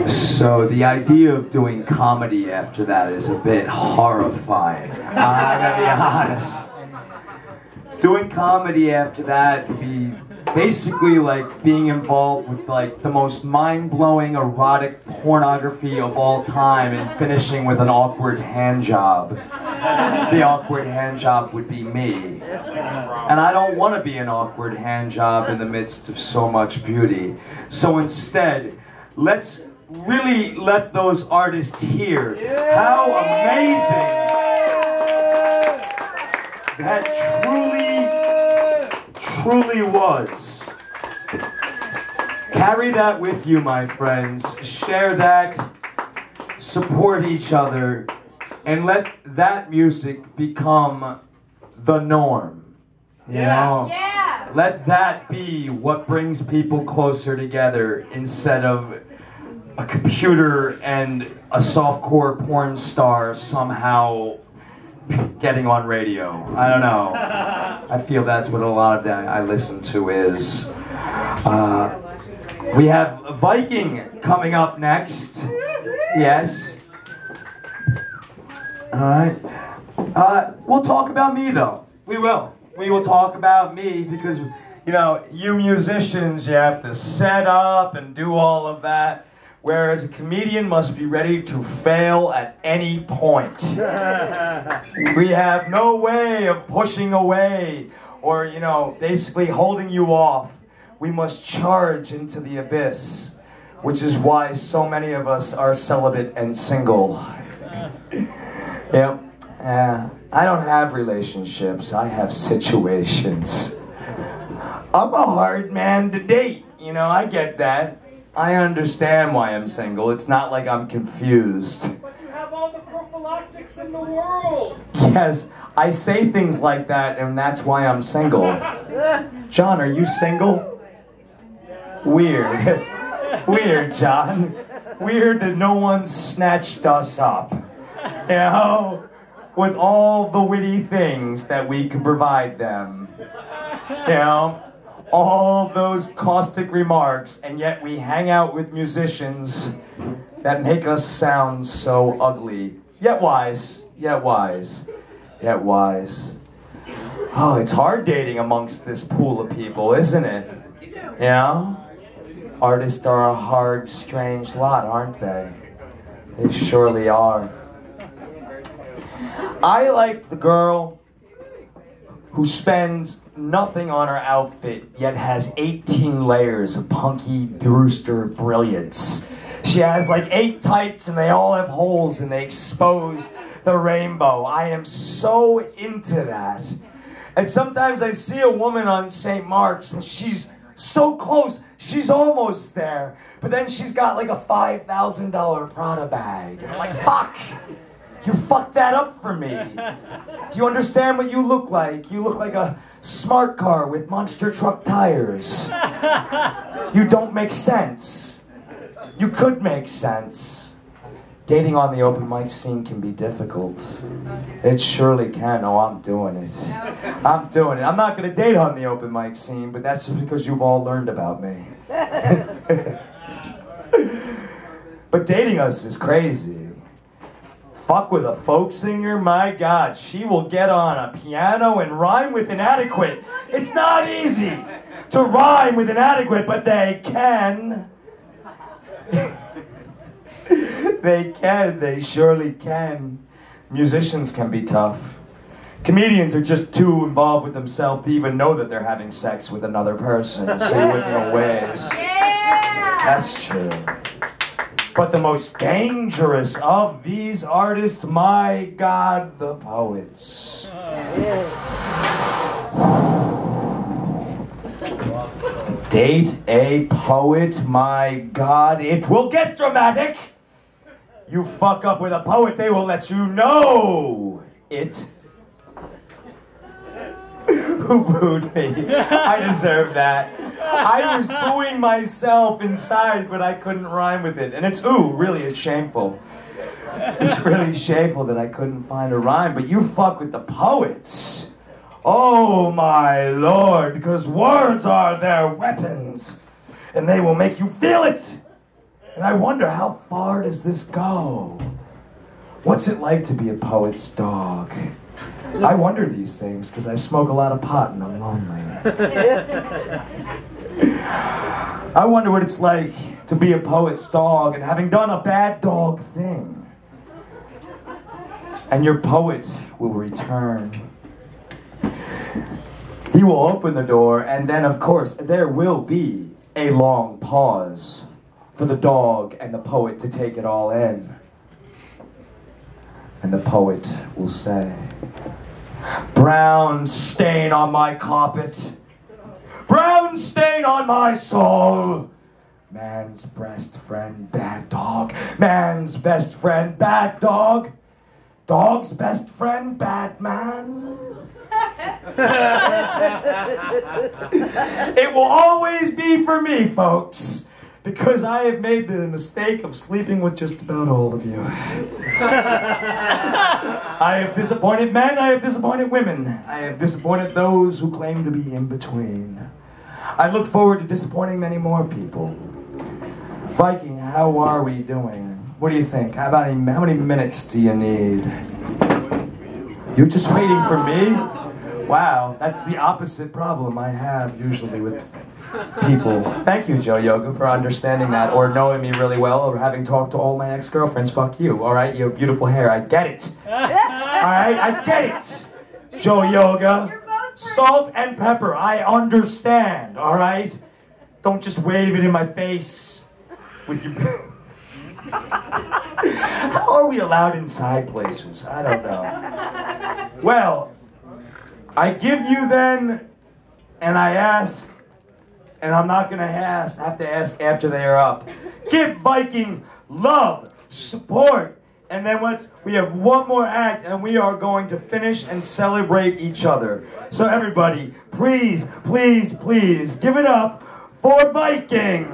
So the idea of doing comedy after that is a bit horrifying. I'm gonna be honest. Doing comedy after that would be basically like being involved with like the most mind-blowing erotic pornography of all time and finishing with an awkward hand job. The awkward hand job would be me. And I don't want to be an awkward hand job in the midst of so much beauty. So instead, let's really let those artists hear how amazing that truly was. Carry that with you, my friends. Share that, support each other, and let that music become the norm. You know? Yeah. Let that be what brings people closer together instead of a computer and a softcore porn star somehow getting on radio. I don't know. I feel that's what a lot of that I listen to is. We have Viking coming up next. Yes. Alright. We'll talk about me though. We will. We will talk about me because, you know, you musicians, you have to set up and do all of that. Whereas a comedian must be ready to fail at any point. We have no way of pushing away or, you know, basically holding you off. We must charge into the abyss, which is why so many of us are celibate and single. Yep. I don't have relationships, I have situations. I'm a hard man to date, you know, I get that. I understand why I'm single. It's not like I'm confused. But you have all the prophylactics in the world. Yes, I say things like that, and that's why I'm single. John, are you single? Weird. Weird, John. Weird that no one snatched us up. You know? With all the witty things that we could provide them. You know? All those caustic remarks, and yet we hang out with musicians that make us sound so ugly. Yet wise, yet wise, yet wise. Oh, it's hard dating amongst this pool of people, isn't it? You know? Artists are a hard, strange lot, aren't they? They surely are. I like the girl who spends nothing on her outfit, yet has 18 layers of Punky Brewster brilliance. She has like 8 tights and they all have holes and they expose the rainbow. I am so into that. And sometimes I see a woman on St. Mark's and she's so close, she's almost there. But then she's got like a $5,000 Prada bag. And I'm like, fuck! You fucked that up for me. Do you understand what you look like? You look like a smart car with monster truck tires. You don't make sense. You could make sense. Dating on the open mic scene can be difficult. It surely can. Oh, I'm doing it. I'm doing it. I'm not going to date on the open mic scene, but that's just because you've all learned about me. But dating us is crazy. Fuck with a folk singer, my God, she will get on a piano and rhyme with inadequate. It's not easy to rhyme with inadequate, but they can. They can, they surely can. Musicians can be tough. Comedians are just too involved with themselves to even know that they're having sex with another person, so you wouldn't know ways. Yeah! That's true. But the most dangerous of these artists, my God, the poets. Date a poet, my God, it will get dramatic. You fuck up with a poet, they will let you know it. Who booed me? I deserve that. I was booing myself inside, but I couldn't rhyme with it. And it's, ooh, really, it's shameful. It's really shameful that I couldn't find a rhyme, but you fuck with the poets. Oh my lord, because words are their weapons, and they will make you feel it. And I wonder, how far does this go? What's it like to be a poet's dog? I wonder these things because I smoke a lot of pot and I'm lonely. I wonder what it's like to be a poet's dog and having done a bad dog thing. And your poet will return. He will open the door, and then, of course, there will be a long pause for the dog and the poet to take it all in. And the poet will say, brown stain on my carpet, brown stain on my soul. Man's best friend, bad dog. Man's best friend, bad dog. Dog's best friend, bad man. It will always be for me, folks, because I have made the mistake of sleeping with just about all of you. I have disappointed men, I have disappointed women. I have disappointed those who claim to be in between. I look forward to disappointing many more people. Viking, how are we doing? What do you think? How many minutes do you need? You're just waiting for me? Wow, that's the opposite problem I have usually with people. Thank you, Joe Yoga, for understanding that, or knowing me really well, or having talked to all my ex-girlfriends. Fuck you, all right? You have beautiful hair. I get it. All right? I get it. Joe Yoga. Salt and pepper. I understand, all right? Don't just wave it in my face with your... How are we allowed inside places? I don't know. Well, I give you then, and I ask, and I'm not going to have to ask after they are up. Give Viking love, support, and then we have one more act, and we are going to finish and celebrate each other. So everybody, please, please, please, give it up for Viking.